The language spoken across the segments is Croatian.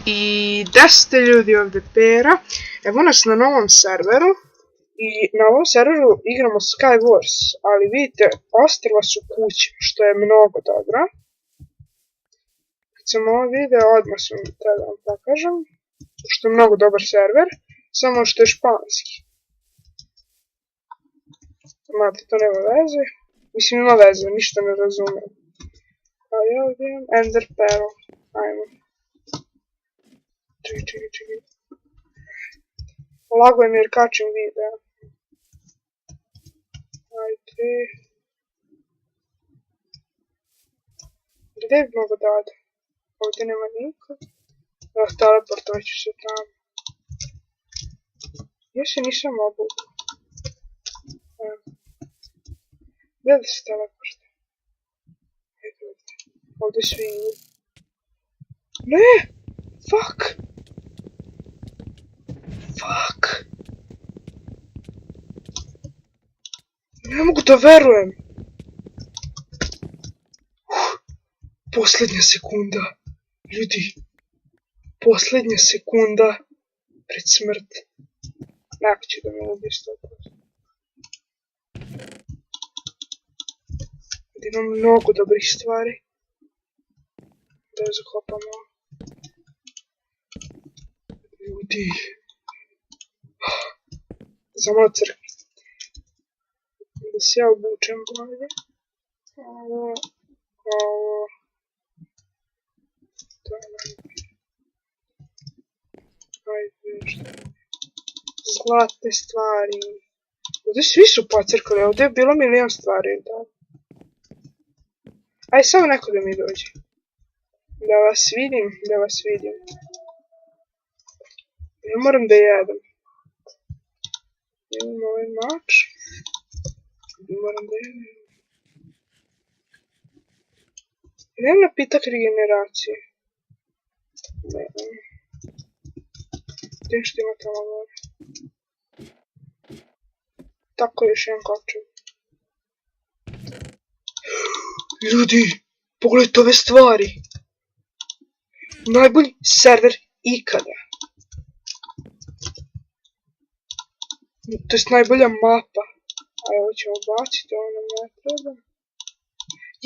I 10 ljudi ovdje pera. Evo nas na novom serveru. I na ovom serveru igramo Skywars. Ali vidite, ostrva su kuće, što je mnogo dobro. Kad sam ovo video, odmah sam tada da vam pokažem. Što je mnogo dobar server. Samo što je španski. Mate, to nema veze. Mislim, ima veze, ništa ne razumijem. Ali ja ovdje imam Ender Pearl. Ajmo. Čekaj. Lagujem jer kačem video. Ajde. Gdje bi mogo da ode? Ovdje nema niko. Teleportovat ću se tamo. Ja se nisam obukao. Gdje da se teleporta? Ovdje svi idu. Ne! Fuck! Ne mogu da verujem! Posljednja sekunda. Ljudi. Posljednja sekunda. Pred smrt. Neko će da me ubije 100%. Imam mnogo dobrih stvari. Da je zakopamo. Ljudi. Samo crkvi. Da se ja obučem bolje. Ovo. To je najbolje. Ajde, što je. Zlatne stvari. Ovdje svi su pocrkali, ovdje je bilo milion stvari. Da. Aj, samo neko da mi dođe. Da vas vidim. Ja moram da jedem. Imam ovaj mač. Moram da jedem. Idem napitak regeneracije. Gdje što ima tamo gore. Tako još jedan kočem. Ljudi, pogledajte ove stvari. Najbolji server ikada. To je najbolja mapa. A evo ćemo baciti, ovo nam ne treba.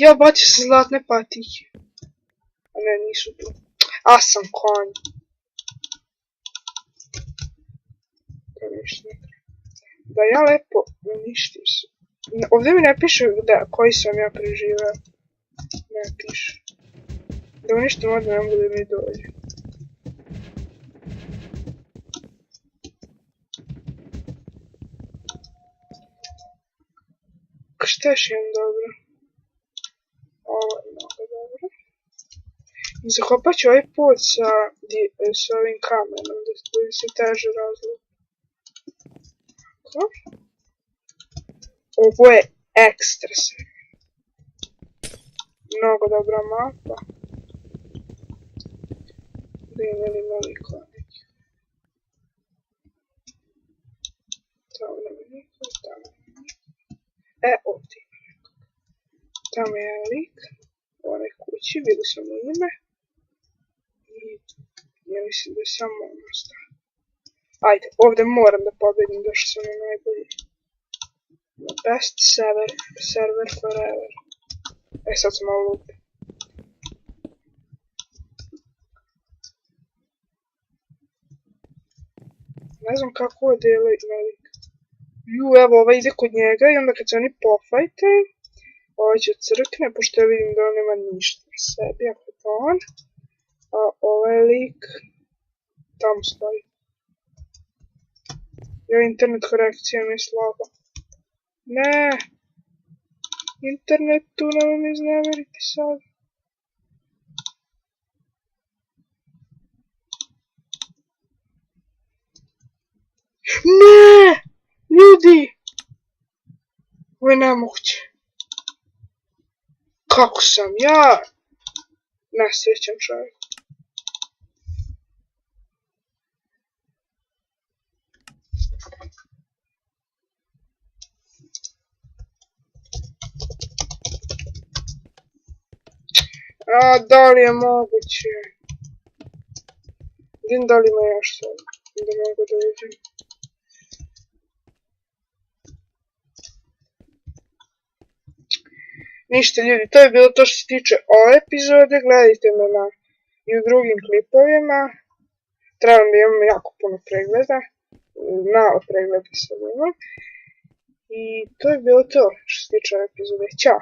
Ja bacio se zlatne patike. A ne, nisu tu. A sam konj. To ništa ne treba. Da ja lepo uništim se. Ovdje mi ne piše koji sam ja preživao. Ne piše. Da uništim odmah ne mogu da mi dođe. Šta još imam dobro? Ovo je mnogo dobro. I zakopat ću ovaj put sa ovim kamenom, da se teže razlog. Ovo je ekstra sve. Mnogo dobra mapa. Da imali novi konik. Tamo nema niko, tamo nema niko. Ovdje ima nekog. Tamo je jedan lik. U onoj kući, vidio sam mu ime. I ja mislim da je samo on ostao. Ajde, ovdje moram da pobedim, došao sam na najbolji. Best server forever. Sad sam malo lupi. Ne znam kako je delo ima lik. Evo ovaj ide kod njega i onda kad se oni pofajte, ovaj će crkne, pošto ja vidim da on nema ništa na sebi, ako je to on. A ovaj lik tamo stoji. Jo, internet korekcija mi je slaba. Ne! Internetu, nemoj mi izneveriti sad. Ne! Ljudi! Ovo je nemoguće. Kako sam ja? Nesrećan čovjek. A da li je moguće? Vidim da li ima još sad, da mogu da uđem. Ništa ljudi, to je bilo to što se tiče ove epizode, gledajte me i u drugim klipovima. Trebam da imam jako puno pregleda, malo pregleda sad imam. I to je bilo to što se tiče ove epizode, ćao!